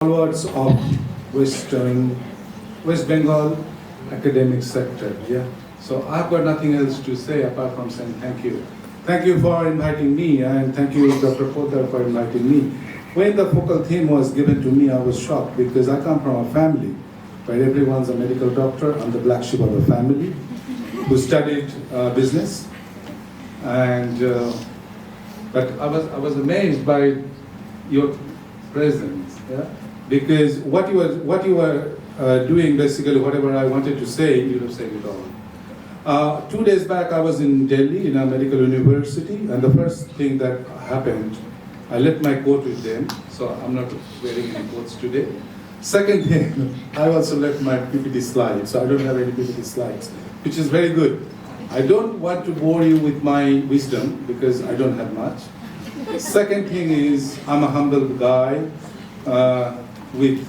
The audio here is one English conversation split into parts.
stalwarts of West Bengal academic sector. Yeah. So I've got nothing else to say apart from saying thank you. Thank you for inviting me, and thank you, Dr. Potter, for inviting me. When the focal theme was given to me, I was shocked because I come from a family where everyone's a medical doctor. I'm the black sheep of the family who studied business, and but I was amazed by your presence. Yeah? Because what you were doing, basically whatever I wanted to say, you have said it all. 2 days back I was in Delhi in a medical university, and the first thing that happened, I left my coat with them, so I'm not wearing any coats today. Second thing, I also left my PPT slides, so I don't have any PPT slides, which is very good. I don't want to bore you with my wisdom because I don't have much. Second thing is, I'm a humble guy with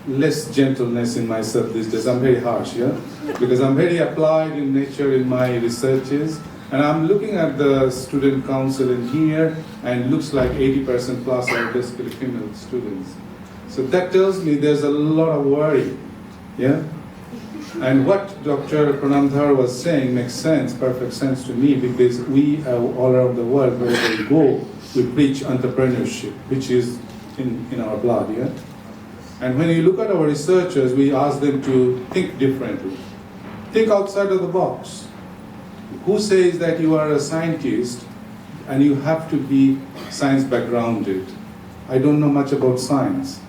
less gentleness in myself these days. I'm very harsh, yeah? Because I'm very applied in nature in my researches. And I'm looking at the student council in here, and looks like 80% plus are basically female students. So that tells me there's a lot of worry, yeah? And what Dr. Pranamdhar was saying makes sense, perfect sense to me, because we all around the world, wherever we go, we preach entrepreneurship, which is in our blood, yeah? And when you look at our researchers, we ask them to think differently. Think outside of the box. Who says that you are a scientist and you have to be science backgrounded? I don't know much about science,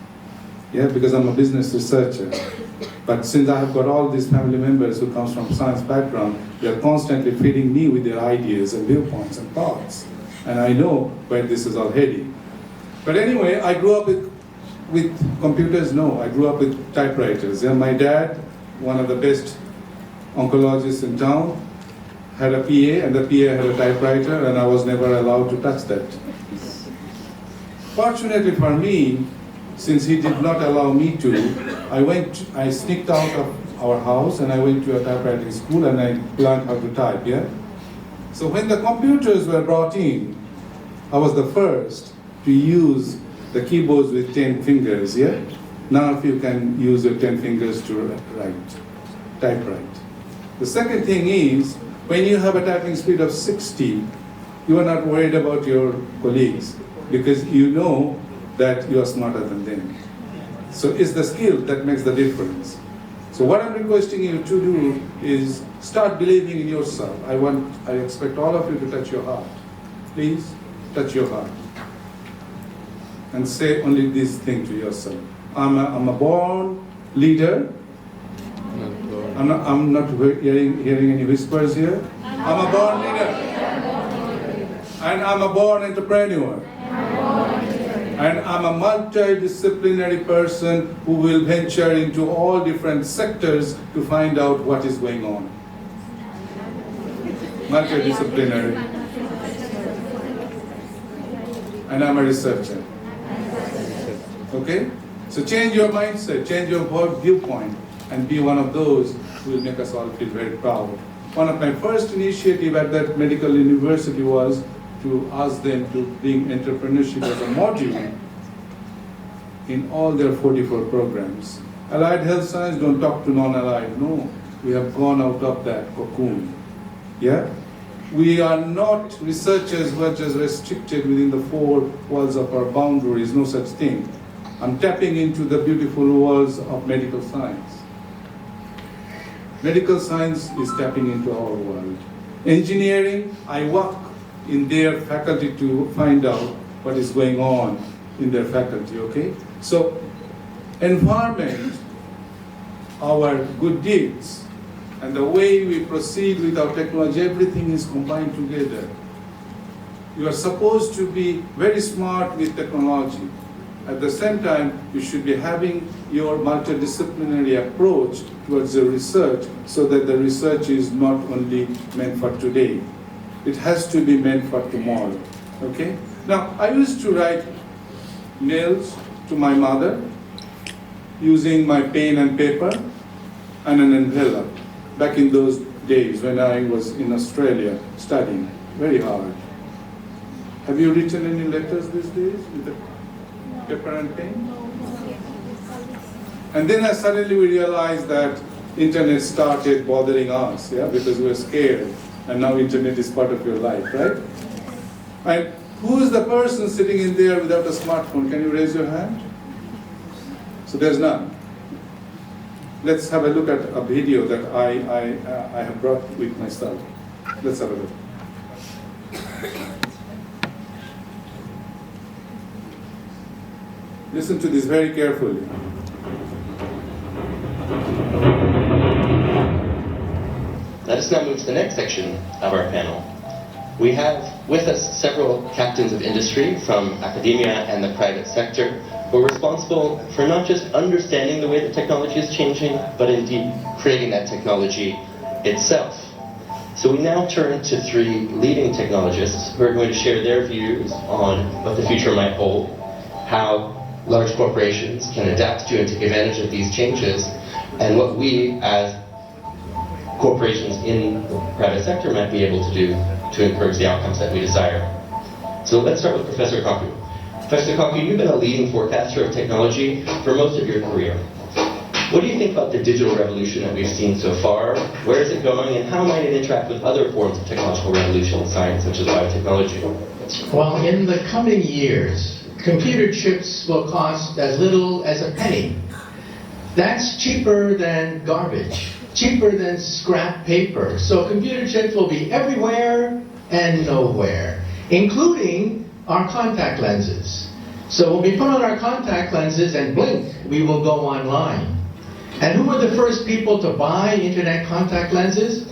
yeah, because I'm a business researcher. But since I have got all these family members who comes from science background, they are constantly feeding me with their ideas and viewpoints and thoughts. And I know where this is all heading. But anyway, I grew up with computers, no. I grew up with typewriters. Yeah, my dad, one of the best oncologists in town, had a PA, and the PA had a typewriter, and I was never allowed to touch that. Fortunately for me, since he did not allow me to, I sneaked out of our house and I went to a typewriting school and I learned how to type, yeah? So when the computers were brought in, I was the first to use the keyboards with 10 fingers, yeah? None of you can use your 10 fingers to typewrite. The second thing is, when you have a typing speed of 60, you are not worried about your colleagues because you know that you are smarter than them. So it's the skill that makes the difference. So what I'm requesting you to do is start believing in yourself. I expect all of you to touch your heart. Please, touch your heart. And say only this thing to yourself. I'm a born leader. I'm not hearing any whispers here. I'm a born leader. And I'm a born entrepreneur. And I'm a multidisciplinary person who will venture into all different sectors to find out what is going on. Multidisciplinary. And I'm a researcher. Okay? So change your mindset, change your viewpoint, and be one of those who will make us all feel very proud. One of my first initiatives at that medical university was to ask them to bring entrepreneurship as a module in all their 44 programs. Allied health science, don't talk to non-allied. No, we have gone out of that cocoon. Yeah? We are not researchers who are just restricted within the four walls of our boundaries, no such thing. I'm tapping into the beautiful walls of medical science. Medical science is tapping into our world. Engineering, I work in their faculty to find out what is going on in their faculty, okay? So, environment, our good deeds, and the way we proceed with our technology, everything is combined together. You are supposed to be very smart with technology. At the same time, you should be having your multidisciplinary approach towards the research so that the research is not only meant for today. It has to be meant for tomorrow, okay? Now, I used to write mails to my mother using my pen and paper and an envelope back in those days when I was in Australia studying very hard. Have you written any letters these days with a paper and pen? And then suddenly we realized that internet started bothering us, yeah, because we were scared. And now internet is part of your life, right? And who is the person sitting in there without a smartphone? Can you raise your hand? So there's none. Let's have a look at a video that I have brought with myself. Let's have a look. Listen to this very carefully. Let us now move to the next section of our panel. We have with us several captains of industry from academia and the private sector who are responsible for not just understanding the way that technology is changing, but indeed creating that technology itself. So we now turn to three leading technologists who are going to share their views on what the future might hold, how large corporations can adapt to and take advantage of these changes, and what we as corporations in the private sector might be able to do to encourage the outcomes that we desire. So let's start with Professor Kaku. Professor Kaku, you've been a leading forecaster of technology for most of your career. What do you think about the digital revolution that we've seen so far? Where is it going, and how might it interact with other forms of technological revolution in science, such as biotechnology? Well, in the coming years, computer chips will cost as little as a penny. That's cheaper than garbage, cheaper than scrap paper. So computer chips will be everywhere and nowhere, including our contact lenses. So when we put on our contact lenses and blink, we will go online. And who were the first people to buy internet contact lenses?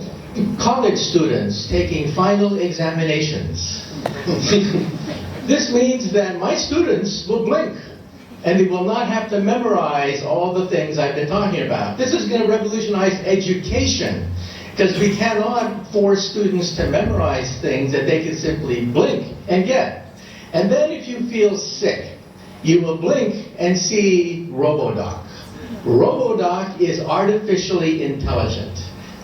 College students taking final examinations. This means that my students will blink, and they will not have to memorize all the things I've been talking about. This is going to revolutionize education, because we cannot force students to memorize things that they can simply blink and get. And then if you feel sick, you will blink and see RoboDoc. RoboDoc is artificially intelligent,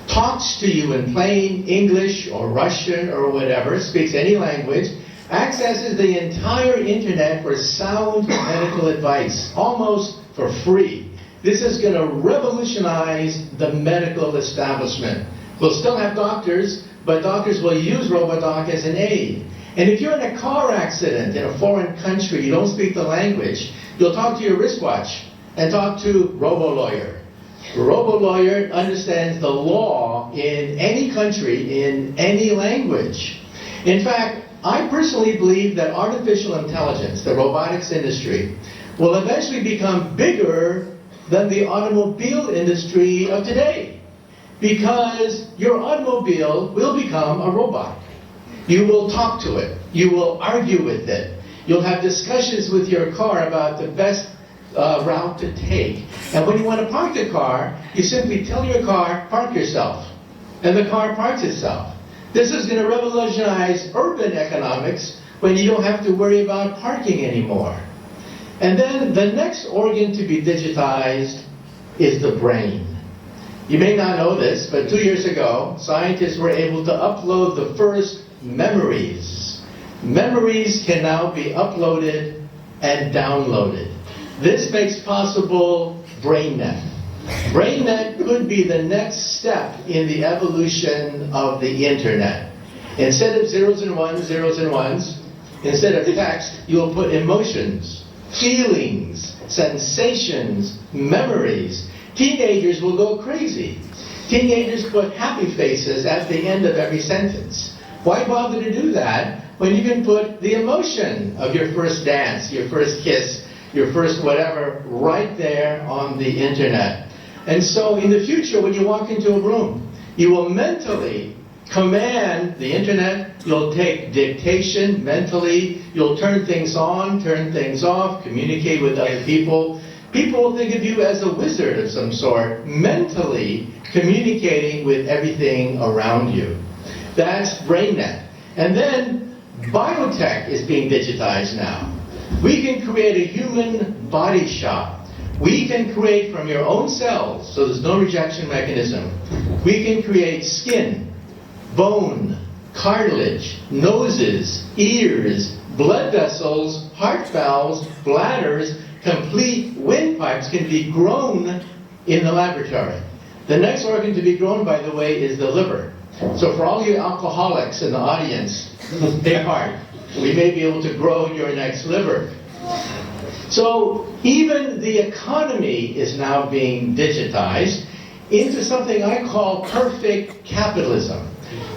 talks to you in plain English or Russian or whatever, speaks any language, accesses the entire internet for sound medical advice, almost for free. This is going to revolutionize the medical establishment. We'll still have doctors, but doctors will use RoboDoc as an aid. And if you're in a car accident in a foreign country, you don't speak the language, you'll talk to your wristwatch and talk to RoboLawyer. RoboLawyer understands the law in any country, in any language. In fact, I personally believe that artificial intelligence, the robotics industry, will eventually become bigger than the automobile industry of today. Because your automobile will become a robot. You will talk to it. You will argue with it. You'll have discussions with your car about the best route to take. And when you want to park the car, you simply tell your car, park yourself. And the car parks itself. This is going to revolutionize urban economics when you don't have to worry about parking anymore. And then the next organ to be digitized is the brain. You may not know this, but 2 years ago, scientists were able to upload the first memories. Memories can now be uploaded and downloaded. This makes possible BrainNet. BrainNet could be the next step in the evolution of the internet. Instead of zeros and ones, instead of text, you'll put emotions, feelings, sensations, memories. Teenagers will go crazy. Teenagers put happy faces at the end of every sentence. Why bother to do that when you can put the emotion of your first dance, your first kiss, your first whatever, right there on the internet? And so in the future, when you walk into a room, you will mentally command the internet, you'll take dictation mentally, you'll turn things on, turn things off, communicate with other people. People will think of you as a wizard of some sort, mentally communicating with everything around you. That's BrainNet. And then biotech is being digitized now. We can create a human body shop. We can create from your own cells, so there's no rejection mechanism. We can create skin, bone, cartilage, noses, ears, blood vessels, heart valves, bladders, complete windpipes can be grown in the laboratory. The next organ to be grown, by the way, is the liver. So for all you alcoholics in the audience, take heart. We may be able to grow your next liver. So even the economy is now being digitized into something I call perfect capitalism.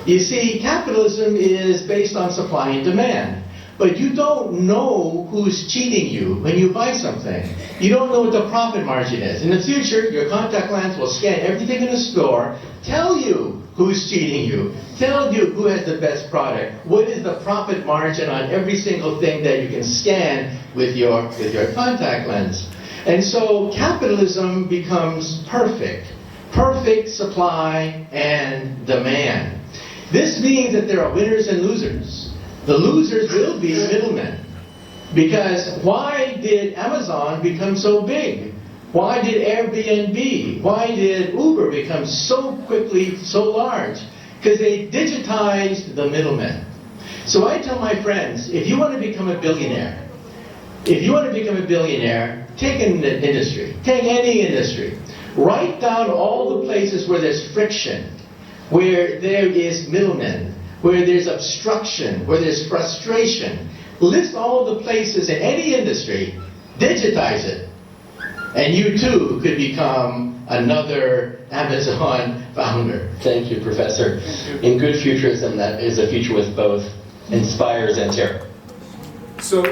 You see, capitalism is based on supply and demand. But you don't know who's cheating you when you buy something. You don't know what the profit margin is. In the future, your contact lens will scan everything in the store, tell you who's cheating you, tell you who has the best product, what is the profit margin on every single thing that you can scan with your contact lens. And so capitalism becomes perfect. Perfect supply and demand. This means that there are winners and losers. The losers will be middlemen. Because why did Amazon become so big? Why did Airbnb, why did Uber become so quickly so large? Because they digitized the middlemen. So I tell my friends, if you want to become a billionaire, take an industry, take any industry, write down all the places where there's friction, where there is middlemen, where there's obstruction, where there's frustration. List all the places in any industry, digitize it, and you too could become another Amazon founder. Thank you, Professor. In good futurism, that is a future with both inspires and terror. So,